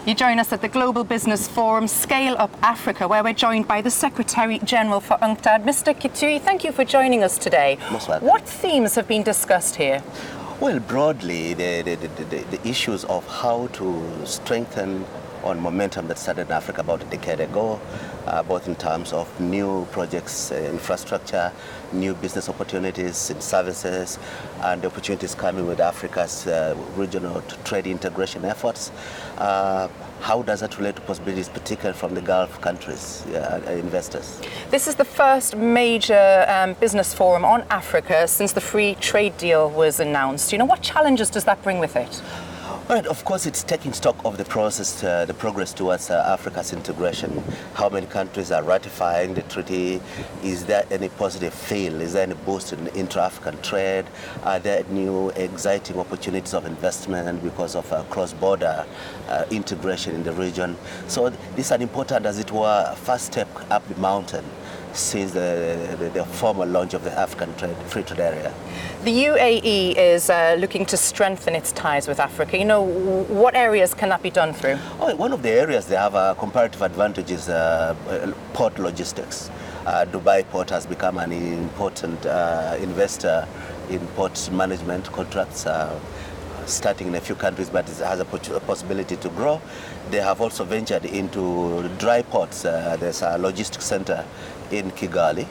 You join us at the Global Business Forum, Scale Up Africa, where we're joined by the Secretary General for UNCTAD, Mr. Kitui. Thank you for joining us today. Most welcome. What themes have been discussed here? Well, broadly, the issues of how to strengthen on momentum that started in Africa about a decade ago, both in terms of new projects, infrastructure, new business opportunities in services, and the opportunities coming with Africa's regional trade integration efforts. How does that relate to possibilities, particularly from the Gulf countries, investors? This is the first major business forum on Africa since the free trade deal was announced. You know, what challenges does that bring with it? Well, of course, it's taking stock of the process, the progress towards Africa's integration. How many countries are ratifying the treaty? Is there any positive feel? Is there any boost in intra-African trade? Are there new exciting opportunities of investment because of cross-border integration in the region? So this is an important, as it were, first step up the mountain since the formal launch of the African free trade area. The UAE is looking to strengthen its ties with Africa. You know, what areas can that be done through? Oh, one of the areas they have a comparative advantage is port logistics. Dubai Port has become an important investor in port management contracts, starting in a few countries, but it has a possibility to grow. They have also ventured into dry ports. There's a logistics center in Kigali.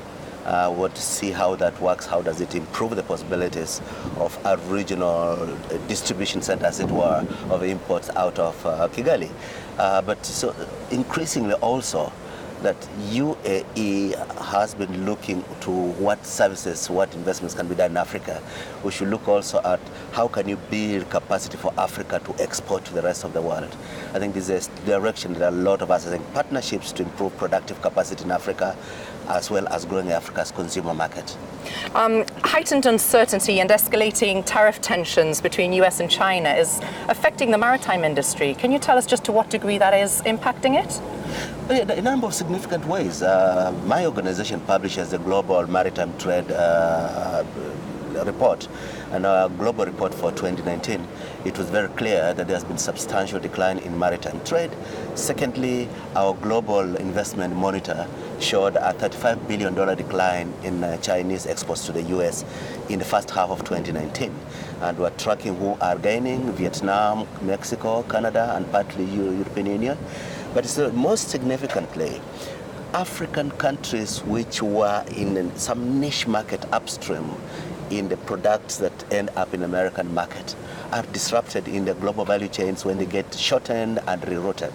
Want to see how that works, how does it improve the possibilities of a regional distribution center, as it were, of imports out of Kigali. But so increasingly also, that UAE has been looking to what services, what investments can be done in Africa. We should look also at how can you build capacity for Africa to export to the rest of the world. I think this is a direction that a lot of us, I think, partnerships to improve productive capacity in Africa, as well as growing Africa's consumer market. Heightened uncertainty and escalating tariff tensions between US and China is affecting the maritime industry. Can you tell us just to what degree that is impacting it? In a number of significant ways. My organization publishes the Global Maritime Trade report, and our global report for 2019. It was very clear that there has been substantial decline in maritime trade. Secondly, our global investment monitor showed a $35 billion decline in Chinese exports to the US in the first half of 2019. And we're tracking who are gaining: Vietnam, Mexico, Canada, and partly European Union. But most significantly, African countries which were in some niche market upstream in the products that end up in the American market are disrupted in the global value chains when they get shortened and rerouted.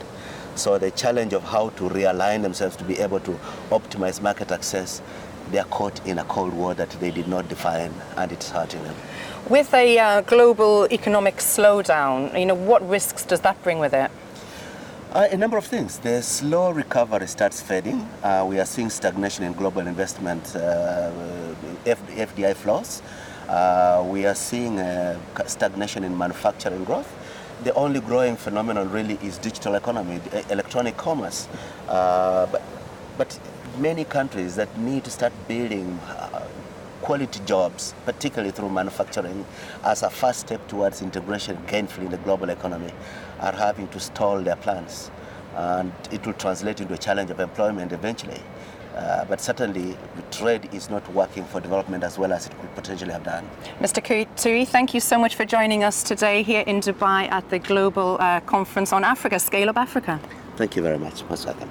So the challenge of how to realign themselves to be able to optimize market access, they are caught in a cold war that they did not define, and it's hurting them. With a global economic slowdown, you know, what risks does that bring with it? A number of things. The slow recovery starts fading. We are seeing stagnation in global investment, FDI flows. We are seeing stagnation in manufacturing growth. The only growing phenomenon really is digital economy, electronic commerce. But many countries that need to start building quality jobs, particularly through manufacturing, as a first step towards integration gainfully in the global economy, are having to stall their plans. And it will translate into a challenge of employment eventually. But certainly, trade is not working for development as well as it could potentially have done. Mr. Kitui, thank you so much for joining us today here in Dubai at the Global Conference on Africa, Scale Up Africa. Thank you very much. Most welcome.